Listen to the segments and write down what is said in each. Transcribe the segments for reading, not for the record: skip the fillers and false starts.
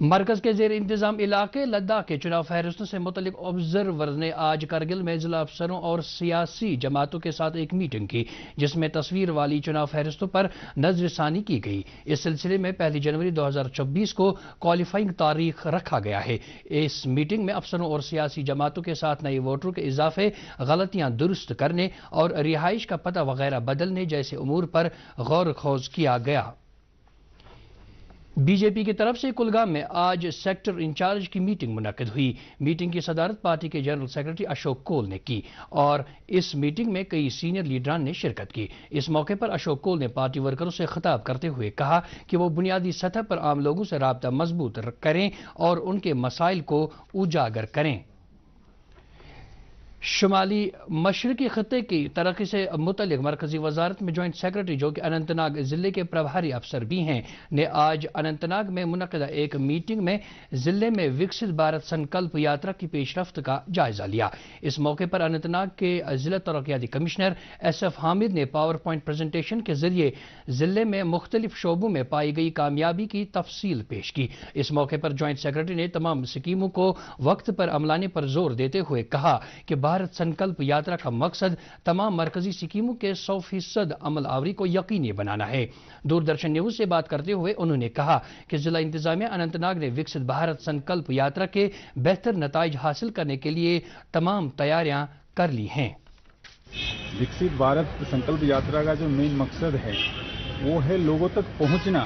مرکز کے زیر انتظام علاقے لداخ کے چناو فہرستوں سے متعلق آبزرورز نے آج کرگل میں ضلع افسروں اور سیاسی جماعتوں کے ساتھ ایک میٹنگ کی، جس میں تصویر والی چناو فہرستوں پر نظر ثانی کی گئی۔ اس سلسلے میں 1 جنوری 2024 کو کوالیفائنگ تاریخ رکھا گیا ہے۔ اس میٹنگ میں افسروں اور سیاسی جماعتوں کے ساتھ نئے ووٹروں کے اضافے، غلطیاں درست کرنے اور رہائش کا پتہ وغیرہ بدلنے جیسے امور پر غور و خوض کیا گیا۔ بی جے پی کی طرف سے کلگام میں آج سیکٹر انچارج کی میٹنگ منعقد ہوئی۔ میٹنگ کی صدارت پارٹی کے جنرل سیکرٹری اشوک کول نے کی اور اس میٹنگ میں کئی سینئر لیڈران نے شرکت کی۔ اس موقع پر اشوک کول نے پارٹی ورکروں سے خطاب کرتے ہوئے کہا کہ وہ بنیادی سطح پر عام لوگوں سے رابطہ مضبوط کریں اور ان کے مسائل کو اجاگر کریں۔ شمالی مشرقی خطے کی ترقی سے متعلق مرکزی وزارت میں جوائنٹ سیکرٹری، جو کہ اننت ناگ ضلع کے پربھاری افسر بھی ہیں، نے آج اننت ناگ میں منعقدہ ایک میٹنگ میں ضلع میں وکست بھارت سنکلپ یاترا کی پیش رفت کا جائزہ لیا۔ اس موقع پر اننت ناگ کے ضلع ترقیاتی کمشنر ایس ایف حامد نے پاور پوائنٹ پریزنٹیشن کے ذریعے ضلع میں مختلف شعبوں میں پائی گئی کامیابی کی تفصیل پیش کی۔ اس موقع پر جوائنٹ سیکرٹری نے تمام اسکیموں کو وقت پر عملانے پر زور دیتے ہوئے کہا کہ بھارت سنکلپ یاترا کا مقصد تمام مرکزی اسکیموں کے 100% عمل آوری کو یقینی بنانا ہے۔ دوردرشن نیوز سے بات کرتے ہوئے انہوں نے کہا کہ ضلع انتظامیہ اننت ناگ نے وکست بھارت سنکلپ یاترا کے بہتر نتائج حاصل کرنے کے لیے تمام تیاریاں کر لی ہیں۔ وکست بھارت سنکلپ یاترا کا جو مین مقصد ہے وہ ہے لوگوں تک پہنچنا،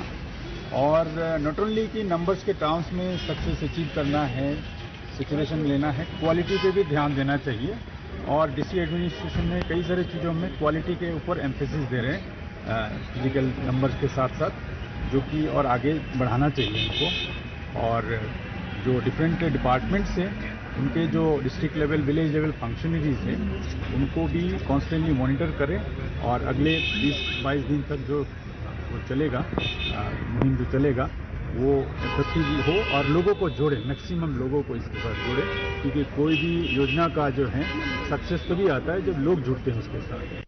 اور ناٹ اونلی کہ نمبرز کے ٹرمز میں سکسیس اچیو کرنا ہے، سچویشن لینا ہے، کوالٹی پہ بھی دھیان دینا چاہیے۔ اور ڈی سی ایڈمنسٹریشن میں کئی سارے چیزوں میں کوالٹی کے اوپر ایمفیسس دے رہے ہیں فزیکل نمبرز کے ساتھ ساتھ، جو کہ اور آگے بڑھانا چاہیے ان کو۔ اور جو ڈفرینٹ ڈپارٹمنٹس ہیں ان کے جو district level village level functionaries ہیں ان کو بھی کانسٹنٹلی مانیٹر کریں، اور اگلے 20-22 دن تک جو وہ چلے گا مہم جو چلے گا وہ افیکٹو ہو اور لوگوں کو جوڑے، میکسیمم لوگوں کو اس کے ساتھ جوڑے، کیونکہ کوئی بھی یوجنا کا جو ہے سکسیس تبھی آتا ہے جب لوگ جڑتے ہیں اس کے ساتھ۔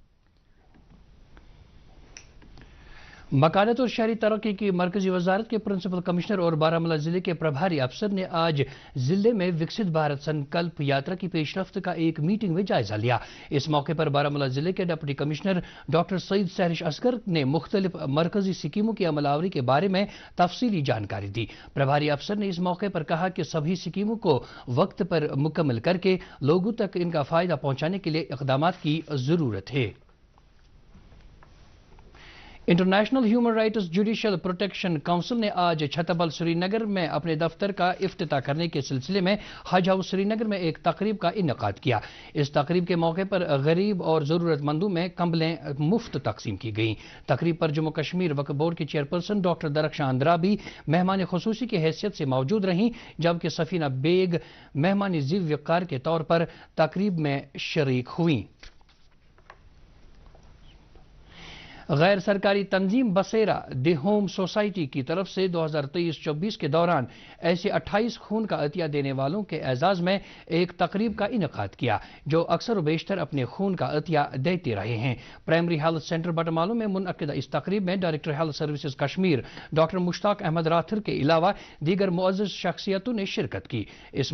مکانات اور شہری ترقی کی مرکزی وزارت کے پرنسپل کمشنر اور بارہمولہ ضلع کے پربھاری افسر نے آج ضلع میں وکست بھارت سنکلپ یاترا کی پیش رفت کا ایک میٹنگ میں جائزہ لیا۔ اس موقع پر بارہمولہ ضلع کے ڈپٹی کمشنر ڈاکٹر سعید سہرش اصغر نے مختلف مرکزی اسکیموں کی عمل آوری کے بارے میں تفصیلی جانکاری دی۔ پربھاری افسر نے اس موقع پر کہا کہ سبھی اسکیموں کو وقت پر مکمل کر کے لوگوں تک ان کا فائدہ پہنچانے کے لیے اقدامات کی ضرورت ہے۔ International human rights judicial protection council نے آج چھتربل سری نگر میں اپنے دفتر کا افتتاح کرنے کے سلسلے میں حج ہاؤس سری نگر میں ایک تقریب کا انعقاد کیا۔ اس تقریب کے موقع پر غریب اور ضرورت مندوں میں کمبلیں مفت تقسیم کی گئیں۔ تقریب پر جموں کشمیر وقف بورڈ کی چیئرپرسن ڈاکٹر درخشاں اندرا بھی مہمان خصوصی کی حیثیت سے موجود رہیں، جبکہ سفینہ بیگ مہمان ضیف وقار کے طور پر تقریب میں شریک ہوئیں۔ غیر سرکاری تنظیم بسیرا دی ہوم سوسائٹی کی طرف سے 2023-24 کے دوران ایسے 28 خون کا عطیہ دینے والوں کے اعزاز میں ایک تقریب کا انعقاد کیا، جو اکثر و بیشتر اپنے خون کا عطیہ دیتے رہے ہیں۔ پرائمری ہیلتھ سینٹر بٹمالو میں منعقدہ اس تقریب میں director health services Kashmir doctor Mushtaq Ahmad Rather کے علاوہ دیگر معزز شخصیتوں نے شرکت کی۔ اس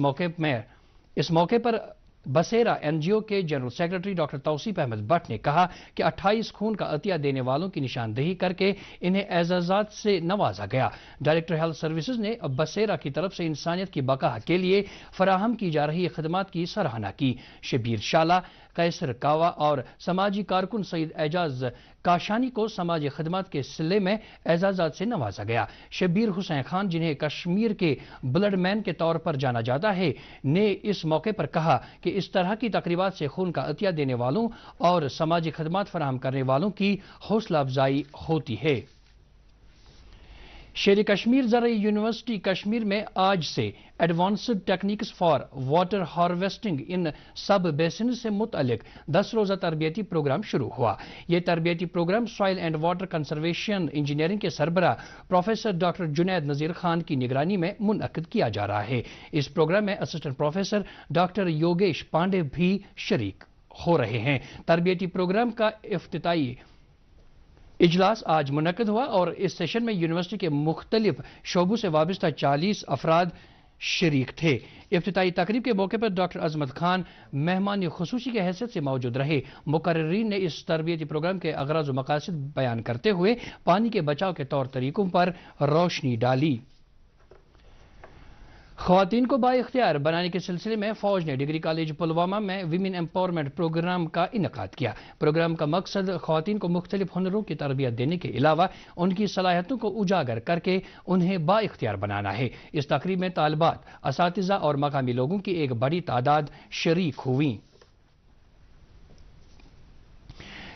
موقع پر بسیرا این جی او کے general secretary doctor Tauseef Ahmad Bhat نے کہا کہ 28 خون کا عطیہ دینے والوں کی نشاندہی کر کے انہیں اعزازات سے نوازا گیا۔ ڈائریکٹر ہیلتھ سروسز نے بسیرا کی طرف سے انسانیت کی بقا کے لیے فراہم کی جا رہی خدمات کی سراہنا کی۔ شبیر شالہ، قیصر کاوا اور سماجی کارکن سعید اعجاز کاشانی کو سماجی خدمات کے سلسلے میں اعزازات سے نوازا گیا۔ شبیر حسین خان، جنہیں کشمیر کے بلڈ مین کے طور پر جانا جاتا ہے، نے اس موقع پر کہا کہ اس طرح کی تقریبات سے خون کا عطیہ دینے والوں اور سماجی خدمات فراہم کرنے والوں کی حوصلہ افزائی ہوتی ہے۔ شیر کشمیر زرعی یونیورسٹی کشمیر میں آج سے advanced techniques for water harvesting in sub basin سے متعلق 10 روزہ تربیتی پروگرام شروع ہوا۔ یہ تربیتی programme soil and water conservation engineering کے سربراہ پروفیسر ڈاکٹر جنید نذیر خان کی نگرانی میں منعقد کیا جا رہا ہے۔ اس پروگرام میں assistant professor doctor Yogesh Pandey بھی شریک ہو رہے ہیں۔ تربیتی پروگرام کا اجلاس آج منعقد ہوا اور اس سیشن میں یونیورسٹی کے مختلف شعبوں سے وابستہ 40 افراد شریک تھے۔ افتتاحی تقریب کے موقع پر ڈاکٹر عظمت خان مہمان خصوصی کی حیثیت سے موجود رہے۔ مقررین نے اس تربیتی پروگرام کے اغراض و مقاصد بیان کرتے ہوئے پانی کے بچاؤ کے طور طریقوں پر روشنی ڈالی۔ خواتین کو بااختیار بنانے کے سلسلے میں فوج نے ڈگری کالج پلوامہ میں ویمن ایمپاورمنٹ پروگرام کا انعقاد کیا۔ پروگرام کا مقصد خواتین کو مختلف ہنروں کی تربیت دینے کے علاوہ ان کی صلاحیتوں کو اجاگر کر کے انہیں بااختیار بنانا ہے۔ اس تقریب میں طالبات، اساتذہ اور مقامی لوگوں کی ایک بڑی تعداد شریک ہوئیں۔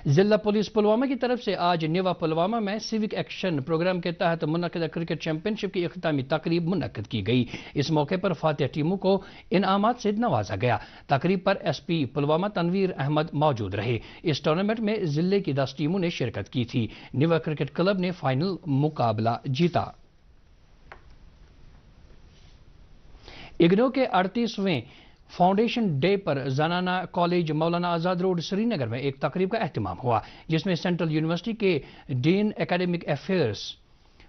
ضلع پولیس پلوامہ کی طرف سے آج نیوا پلوامہ میں سیوک ایکشن پروگرام کے تحت منعقدہ کرکٹ چیمپئن شپ کی اختتامی تقریب منعقد کی گئی۔ اس موقع پر فاتح ٹیموں کو انعامات سے نوازا گیا۔ تقریب پر ایس پی پلوامہ تنویر احمد موجود رہے۔ اس ٹورنامنٹ میں ضلع کی 10 ٹیموں نے شرکت کی تھی۔ نیوا کرکٹ کلب نے فائنل مقابلہ جیتا۔ اگنو کے 38ویں فاؤنڈیشن ڈے پر زنانہ کالج مولانا آزاد روڈ سری نگر میں ایک تقریب کا اہتمام ہوا، جس میں سینٹرل یونیورسٹی کے ڈین ایکیڈمک افیئرز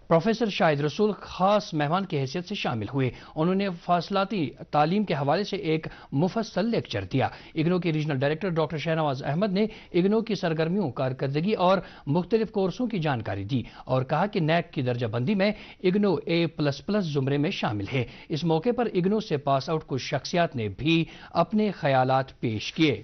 پروفیسر شاہد رسول خاص مہمان کی حیثیت سے شامل ہوئے۔ انہوں نے فاصلاتی تعلیم کے حوالے سے ایک مفصل لیکچر دیا۔ اگنو کے regional director doctor Shahnawaz Ahmad نے اگنو کی سرگرمیوں، کارکردگی اور مختلف کورسوں کی جانکاری دی اور کہا کہ نیک کی درجہ بندی میں اگنو A++ زمرے میں شامل ہے۔ اس موقع پر اگنو سے پاس آؤٹ کچھ شخصیات نے بھی اپنے خیالات پیش کیے۔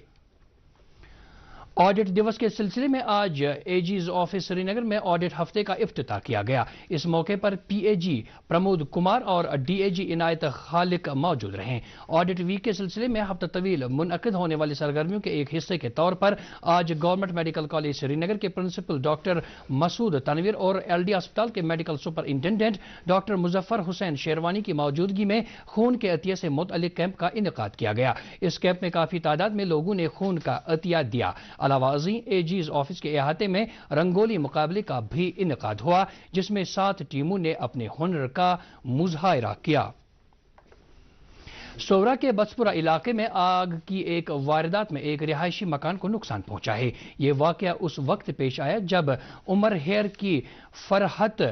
آڈٹ دیوس کے سلسلے میں آج اے جیز آفس سری نگر میں آڈٹ ہفتے کا افتتاح کیا گیا۔ اس موقع پر پی اے جی پرمود کمار اور ڈی اے جی عنایت خالق موجود رہے۔ آڈٹ ویک کے سلسلے میں ہفتہ طویل منعقد ہونے والی سرگرمیوں کے ایک حصے کے طور پر آج گورنمنٹ میڈیکل کالج سری نگر کے پرنسپل ڈاکٹر مسعود تنویر اور ایل ڈی اسپتال کے میڈیکل سپرنٹینڈنٹ ڈاکٹر مظفر حسین شیروانی کی موجودگی میں خون کے عطیہ سے متعلق کیمپ کا انعقاد کیا گیا۔ اس کیمپ میں کافی تعداد میں لوگوں نے خون کا عطیہ دیا۔ علاوہ ازیں اے جیز آفس کے احاطے میں رنگولی مقابلے کا بھی انعقاد ہوا، جس میں 7 ٹیموں نے اپنے ہنر کا مظاہرہ کیا۔ سورا کے بسپورہ علاقے میں آگ کی ایک واردات میں ایک رہائشی مکان کو نقصان پہنچا ہے۔ یہ واقعہ اس وقت پیش آیا جب عمر ہیر کی فرحت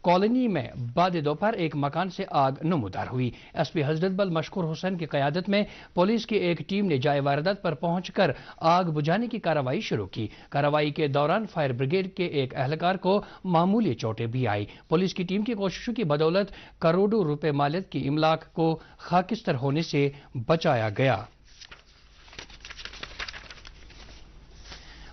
کالونی میں بعد دوپہر ایک مکان سے آگ نمودار ہوئی۔ ایس پی حضرت بل مشکور حسین کی قیادت میں پولیس کی ایک ٹیم نے جائے واردات پر پہنچ کر آگ بجھانے کی کارروائی شروع کی۔ کارروائی کے دوران فائر بریگیڈ کے ایک اہلکار کو معمولی چوٹیں بھی آئی۔ پولیس کی ٹیم کی کوششوں کی بدولت کروڑوں روپے مالیت کی املاک کو خاکستر ہونے سے بچایا گیا۔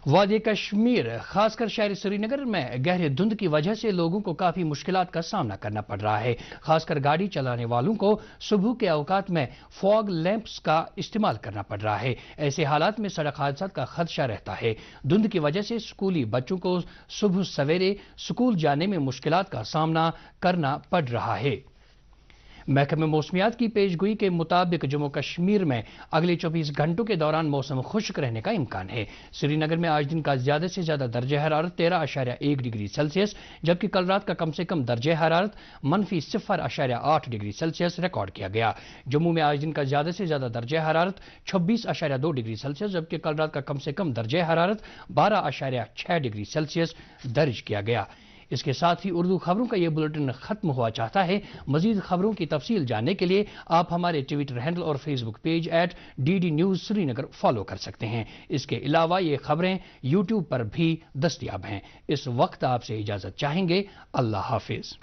وادی کشمیر خاص کر شہر سری نگر میں گہرے دھند کی وجہ سے لوگوں کو کافی مشکلات کا سامنا کرنا پڑ رہا ہے۔ خاص کر گاڑی چلانے والوں کو صبح کے اوقات میں فوگ لیمپس کا استعمال کرنا پڑ رہا ہے۔ ایسے حالات میں سڑک حادثات کا خدشہ رہتا ہے۔ دھند کی وجہ سے اسکولی بچوں کو صبح سویرے اسکول جانے میں مشکلات کا سامنا کرنا پڑ رہا ہے۔ محکمہ موسمیات کی پیشگوئی کے مطابق جموں کشمیر میں اگلے 24 گھنٹوں کے دوران موسم خشک رہنے کا امکان ہے۔ سری نگر میں آج دن کا زیادہ سے زیادہ درجہ حرارت 13.1 ڈگری سیلسیس جبکہ کل رات کا کم سے کم درجہ حرارت -0.8 ڈگری سیلسیس ریکارڈ کیا گیا۔ جموں میں آج دن کا زیادہ سے زیادہ درجہ حرارت 26.2 ڈگری سیلسیس جبکہ کل رات کا کم سے کم درجہ حرارت 12.6 ڈگری سیلسیس درج کیا گیا۔ اس کے ساتھ ہی اردو خبروں کا یہ بلٹن ختم ہوا چاہتا ہے۔ مزید خبروں کی تفصیل جاننے کے لیے آپ ہمارے ٹویٹر ہینڈل اور فیس بک پیج @DD News سری نگر فالو کر سکتے ہیں۔ اس کے علاوہ یہ خبریں یوٹیوب پر بھی دستیاب ہیں۔ اس وقت آپ سے اجازت چاہیں گے۔ اللہ حافظ۔